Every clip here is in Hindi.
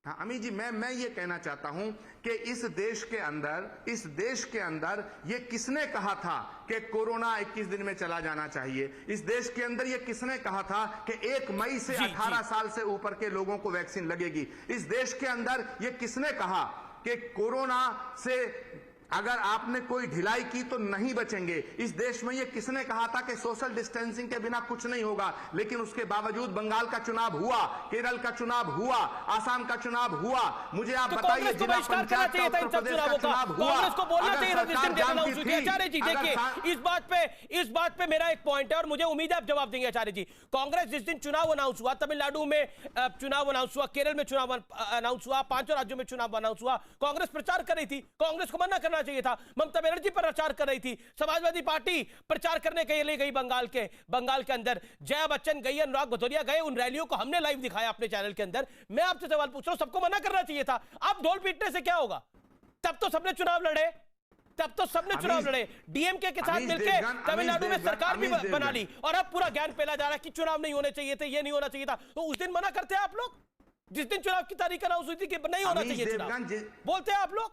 हाँ अमित जी, मैं ये कहना चाहता हूं कि इस देश के अंदर ये किसने कहा था कि कोरोना 21 दिन में चला जाना चाहिए? इस देश के अंदर ये किसने कहा था कि 1 मई से 18 साल से ऊपर के लोगों को वैक्सीन लगेगी? इस देश के अंदर ये किसने कहा कि कोरोना से अगर आपने कोई ढिलाई की तो नहीं बचेंगे? इस देश में ये किसने कहा था कि सोशल डिस्टेंसिंग के बिना कुछ नहीं होगा? लेकिन उसके बावजूद बंगाल का चुनाव हुआ, केरल का चुनाव हुआ, आसाम का चुनाव हुआ। मुझे आप बताइए, जिला पंचायत का उत्तर प्रदेश का चुनाव हुआ, कांग्रेस को बोलना चाहिए था जिस दिन अनाउंस हुई थी। आचार्य जी देखिए, इस बात पे मेरा एक पॉइंट है और मुझे उम्मीद है आप जवाब देंगे। आचार्य जी, कांग्रेस जिस दिन चुनाव अनाउंस हुआ, तमिलनाडु में चुनाव अनाउंस हुआ, केरल में चुनाव अनाउंस हुआ, 5 राज्यों में चुनाव अनाउंस हुआ, कांग्रेस प्रचार कर रही थी। कांग्रेस को मना करना चाहिए था। ममता बनर्जी पर प्रचार कर रही थी, समाजवादी पार्टी प्रचार करने के लिए गई बंगाल के अंदर, जया बच्चन गई, अनुराग भदौरिया गए, उन रैलियों को हमने लाइव दिखाया अपने चैनल के अंदर। मैं आपसे सवाल पूछ रहा हूं, सबको मना करना चाहिए था। आप ढोल पीटने से क्या होगा? तब तो सबने चुनाव लड़े, डीएमके के साथ मिलकर तमिलनाडु में सरकार भी बना ली, और अब पूरा ज्ञान फैला जा रहा है कि चुनाव नहीं होने चाहिए थे, ये नहीं होना चाहिए था। तो उस दिन मना करते हैं आप लोग, जिस दिन चुनाव की तारीख अनाउंस हुई थी कि नहीं होना चाहिए चुनाव, बोलते हैं आप लोग।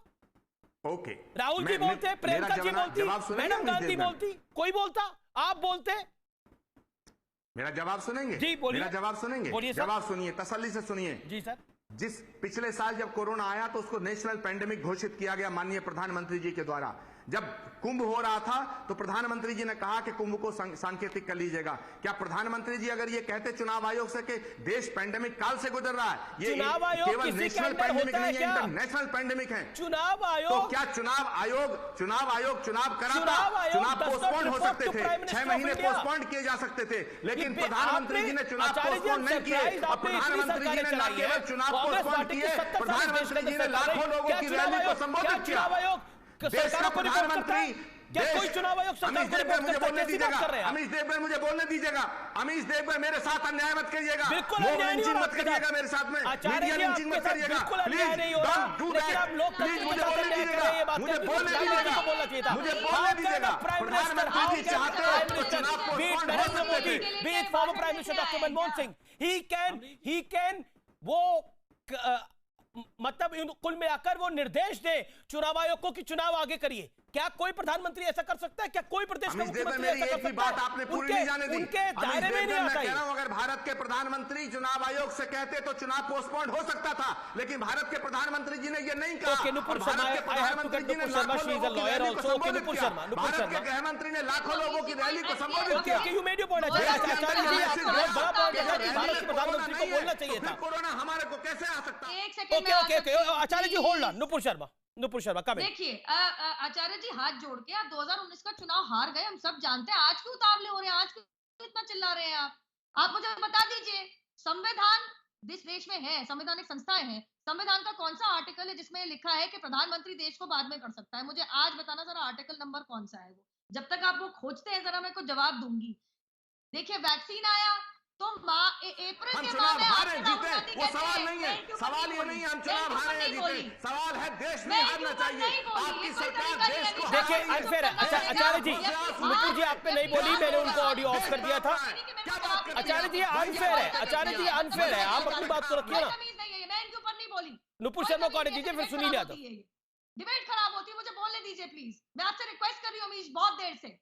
ओके, राहुल जी बोलते, प्रियंका जी बोलती, मैडम गांधी बोलती, कोई बोलता, आप बोलते। मेरा जवाब सुनेंगे? जी बोलिए। मेरा जवाब सुनेंगे? बोलिए सर। जवाब सुनिए, तसल्ली से सुनिए। जी सर। जिस पिछले साल जब कोरोना आया तो उसको नेशनल पेंडेमिक घोषित किया गया माननीय प्रधानमंत्री जी के द्वारा। जब कुंभ हो रहा था तो प्रधानमंत्री जी ने कहा कि कुंभ को सांकेतिक कर लीजिएगा। क्या प्रधानमंत्री जी अगर ये कहते चुनाव आयोग से कि देश पेंडेमिक काल से गुजर रहा है, ये केवल नेशनल पेंडेमिक नहीं है, इंटरनेशनल पेंडेमिक है, चुनाव आयोग, तो क्या चुनाव आयोग चुनाव कराता? चुनाव पोस्टपोन हो सकते थे, 6 महीने पोस्टपोन किए जा सकते थे, लेकिन प्रधानमंत्री जी ने चुनाव पोस्टपोन नहीं किए। और प्रधानमंत्री जी ने न केवल चुनाव पोस्टपोन किए, प्रधानमंत्री जी ने लाखों लोगों की रैली को संबोधित किया। देश का प्रधानमंत्री, क्या कोई चुनाव आयोग सरकार को रिपोर्ट मुझे बोलने दीजिएगा, कर रहे हैं? अमीश देव भाई मुझे बोलने दीजिएगा। अमीश देव भाई मेरे साथ अन्याय मत करिएगा, बिल्कुल अन्याय नहीं हो रहा मत करिएगा मेरे साथ में, मीडिया लिंचिंग मत करिएगा, please don't do that, please मुझे बोलने दीजिएगा, मुझे बोलने दीजिएगा, मुझे बोलने दीजिएगा। प्रधानमंत्री जी चाहते तो चुनाव पोस्टपोन हो सकते थे। B it former prime minister doctor Manmohan Singh, he can वो मतलब कुल मिलाकर वो निर्देश दे चुनाव आयोग को कि चुनाव आगे करिए। क्या कोई प्रधानमंत्री ऐसा कर सकता है? क्या कोई प्रदेश का मुख्यमंत्री ऐसा कर सकता है? बात आपने पूरी नहीं जाने दी। उनके दायरे में नहीं आता है। अगर भारत के प्रधानमंत्री चुनाव आयोग से कहते तो चुनाव पोस्टपोन हो सकता था, लेकिन भारत के प्रधानमंत्री जी ने ये नहीं कहा। भारत के प्रधानमंत्री जी ने लाखों लोगों की रैली को संबोधित किया। भारत के गृह मंत्री ने लाखों लोगों की रैली को संबोधित किया। प्रधानमंत्री को बोलना चाहिए था। कोरोना हमारे को कैसे आ सकता? Acharya ji hold on, Nupur Sharma comment. देखिए आचार्य जी, हाथ जोड़ के आप 2019 का चुनाव हार गए, हम सब जानते हैं। आज क्यों उतावले हो रहे हैं? आज क्यों इतना चिल्ला रहे हैं आप मुझे बता दीजिए। संविधान जिस देश में है, संवैधानिक संस्थाएं हैं, संविधान का कौन सा आर्टिकल है जिसमें लिखा है कि प्रधानमंत्री देश को बाद में कर सकता है? मुझे आज बताना जरा, आर्टिकल नंबर कौन सा है वो। जब तक आप वो खोजते हैं जरा मैं को जवाब दूंगी। देखिए वैक्सीन आया तो अप्रैल हम के चुनाव माह हारे जीते, वो सवाल नहीं है। सवाल ये नहीं है हम चुनाव हारे जीते, सवाल है देश नहीं हारना चाहिए। आपकी सरकार देश को देखिए अनफेयर है। अच्छा आचार्य जी, नुपुर जी आप पे नहीं बोली, मैंने उनको ऑडियो ऑफ कर दिया था। आचार्य जी अनफेयर है, आचार्य जी अनफेयर है, आप अपनी बात को रखिए ना। मैं इनके ऊपर नहीं बोली। नुपुर शर्मा को ऑडियो दीजिए, फिर सुनील यादव। डिबेट खराब होती है, मुझे बोलने दीजिए प्लीज। मैं आपसे रिक्वेस्ट कर रही हूँ अमीश, बहुत देर से।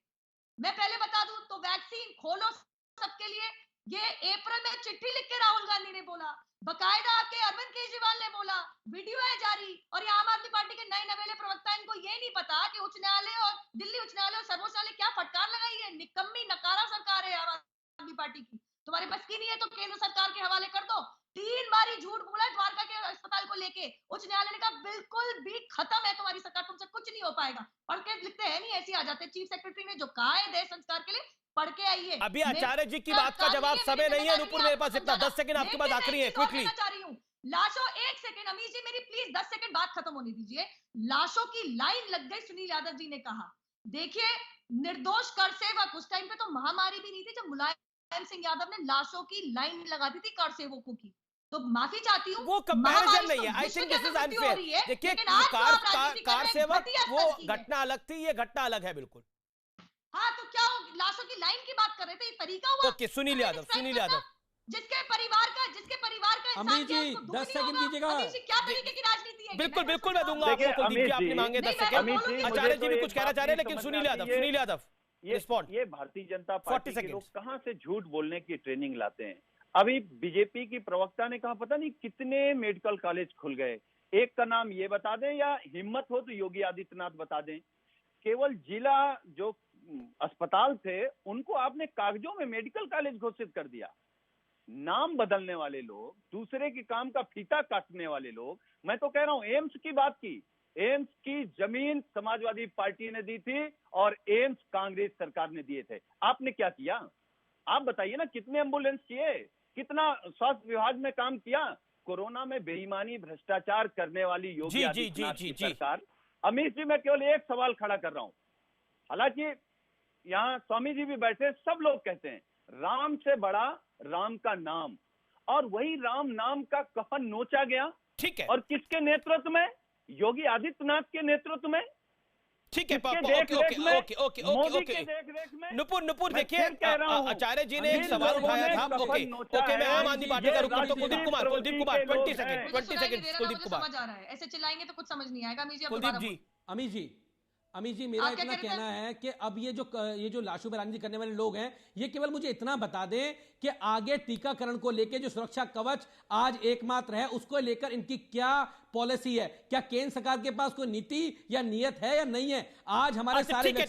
मैं पहले बता दूं तो वैक्सीन खोलो सबके लिए, ये अप्रैल में चिट्ठी लिख के राहुल गांधी ने बोला, बकायदा आपके अरविंद केजरीवाल ने बोला, वीडियो है जारी। और ये आम आदमी पार्टी के नए नवेले प्रवक्ता, इनको ये नहीं पता कि उच्च न्यायालय और दिल्ली उच्च न्यायालय और सर्वोच्च न्यायालय क्या फटकार लगाई है। निकम्मी नकारा सरकार है आम आदमी पार्टी की। तुम्हारे बस की नहीं है तो केंद्र सरकार के हवाले कर दो। 3 बार झूठ बोला द्वारका के अस्पताल को लेके, उच्च न्यायालय ने कहा बिल्कुल भी खत्म है तुम्हारी सरकार, तुमसे कुछ नहीं हो पाएगा। पढ़ के लिखते हैं नहीं, ऐसे आ जाते। चीफ सेक्रेटरी ने जो कहा है देश संस्कार के लिए, पढ़ के आइए। अभी आचार्य जी की बात का जवाब समय नहीं है नुपुर, मेरे पास इतना 10 सेकंड आपके पास आखिरी है, क्विकली। लाशों 1 सेकंड अमीश जी, मेरी प्लीज 10 सेकंड बात खत्म होने दीजिए। लाशों की लाइन लग गई, सुनील यादव जी ने कहा। देखिए निर्दोष कर सेवक, उस टाइम पे तो महामारी भी नहीं थी जब मुलायम सिंह यादव ने लाशों की लाइन लगा दी थी कर सेवकों की। तो माफी चाहती हूँ, वो कंपैरिजन नहीं है। I think this is unfair. देखिए कार सेवक वो घटना अलग थी, ये घटना अलग है बिल्कुल। हाँ तो क्या लाशों की लाइन की बात कर रहे थे, ये तरीका हुआ। ओके सुनील यादव जिसके परिवार का अमित इंसान जी, क्या उसको दुख 10 नहीं सेकंड होगा? दीजिएगा। अमित जी, क्या तरीके की राजनीति है? बिल्कुल मैं बिल्कुल मैं दूंगा देखिए, आपको। कुलदीप जी अमित आपने जी, मांगे 10 नहीं, मैं सेकंड। अमित जी, आचार्य जी मुझे भी तो कुछ एक कहना बात चाह रहे हैं, नहीं लेकिन समझ सुनील में यादव, आती है। सुनील यादव रिस्पॉन्ड। ये भारतीय जनता 40 पार्टी के seconds। लोग कहां से झूठ बोलने की ट्रेनिंग लाते हैं। अभी बीजेपी की प्रवक्ता ने कहा पता नहीं कितने मेडिकल कॉलेज खुल गए। एक का नाम ये बता दें, या हिम्मत हो तो योगी आदित्यनाथ बता दें। केवल जिला जो अस्पताल थे उनको आपने कागजों में मेडिकल कॉलेज घोषित कर दिया। नाम बदलने वाले लोग, दूसरे के काम का फीता काटने वाले लोग। मैं तो कह रहा हूं, एम्स की बात की, एम्स की जमीन समाजवादी पार्टी ने दी थी और एम्स कांग्रेस सरकार ने दिए थे। आपने क्या किया? आप बताइए ना, कितने एम्बुलेंस किए, कितना स्वास्थ्य विभाग में काम किया। कोरोना में बेईमानी भ्रष्टाचार करने वाली योगी आदित्यनाथ की सरकार। अमित जी, मैं केवल एक सवाल खड़ा कर रहा हूं। हालांकि यहाँ स्वामी जी भी बैठे, सब लोग कहते हैं राम से बड़ा राम का नाम, और वही राम नाम का कफन नोचा गया। ठीक है, और किसके नेतृत्व में? योगी आदित्यनाथ के नेतृत्व में। ठीक है। नुपुर देखिए, आचार्य जी ने एक सवाल उठाया था। ओके, मैं आम आदमी पार्टी का रुख करता हूं। कुलदीप कुमार 20 सेकंड कुलदीप कुमार। समझ आ रहा है, ऐसे चिल्लाएंगे तो कुछ समझ नहीं आएगा। अमित जी मेरा इतना कहना है कि अब ये जो लाशों पर राजनीति करने वाले लोग हैं, ये केवल मुझे इतना बता दें कि आगे टीकाकरण को लेकर जो सुरक्षा कवच आज एकमात्र है, उसको लेकर इनकी क्या पॉलिसी है? क्या केंद्र सरकार के पास कोई नीति या नियत है या नहीं है? आज हमारे सारे ये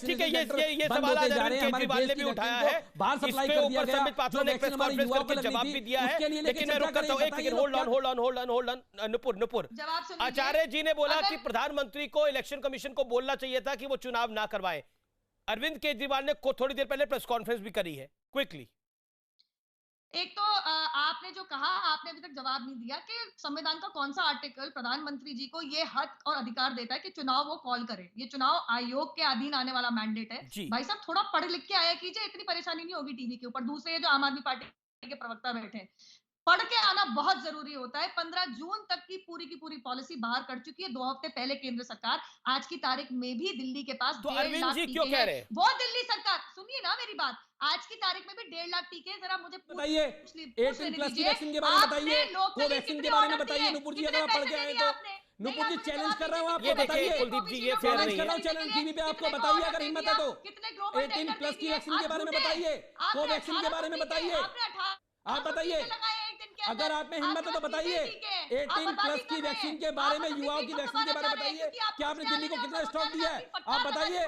सवाल आज अरविंद केजरीवाल ने भी उठाया है, बाहर सप्लाई कर दिया गया, जो वैक्सीन हमारे युवाओं को जवाब भी दिया है। लेकिन मैं रुक करता हूं, एक सेकंड, होल्ड ऑन नुपुर। आचार्य जी ने बोला कि प्रधानमंत्री को इलेक्शन कमीशन को बोलना चाहिए था कि वो चुनाव ना करवाए। अरविंद केजरीवाल ने थोड़ी देर पहले प्रेस कॉन्फ्रेंस भी करी है। क्विकली, एक तो आपने जो कहा, आपने अभी तक जवाब नहीं दिया कि संविधान का कौन सा आर्टिकल प्रधानमंत्री जी को ये हक और अधिकार देता है कि चुनाव वो कॉल करे। ये चुनाव आयोग के अधीन आने वाला मैंडेट है। भाई साहब, थोड़ा पढ़ लिख के आया कीजिए, इतनी परेशानी नहीं होगी टीवी के ऊपर। दूसरे जो आम आदमी पार्टी के प्रवक्ता बैठे हैं, पढ़ के आना बहुत जरूरी होता है। 15 जून तक की पूरी पॉलिसी बाहर कर चुकी है। 2 हफ्ते पहले केंद्र सरकार, आज की तारीख में भी दिल्ली के पास तो अरविंद जी क्यों कह रहे हैं? वो दिल्ली सरकार, सुनिए ना मेरी बात, आज की तारीख में भी 1.5 लाख टीके। जरा मुझे बताइए 18+ की वैक्सीन के बारे में बताइए, कोवैक्सीन के बारे में बताइए। नुपुर जी, अगर आप पढ़ के आए तो नुपुर जी चैलेंज कर रहा हूं आपको, बताइए। कुलदीप जी, ये फेयर नहीं है। चैलेंज टीवी पे आपको बताइए, अगर हिम्मत है तो 18+ की वैक्सीन के बारे में बताइए, कोवैक्सीन के बारे में बताइए। आप बताइए, अगर आप में हिम्मत है तो बताइए। 18+ की वैक्सीन के बारे में, युवाओं की वैक्सीन के बारे में बताइए। क्या आपने दिल्ली को कितना स्टॉक दिया है? आप बताइए।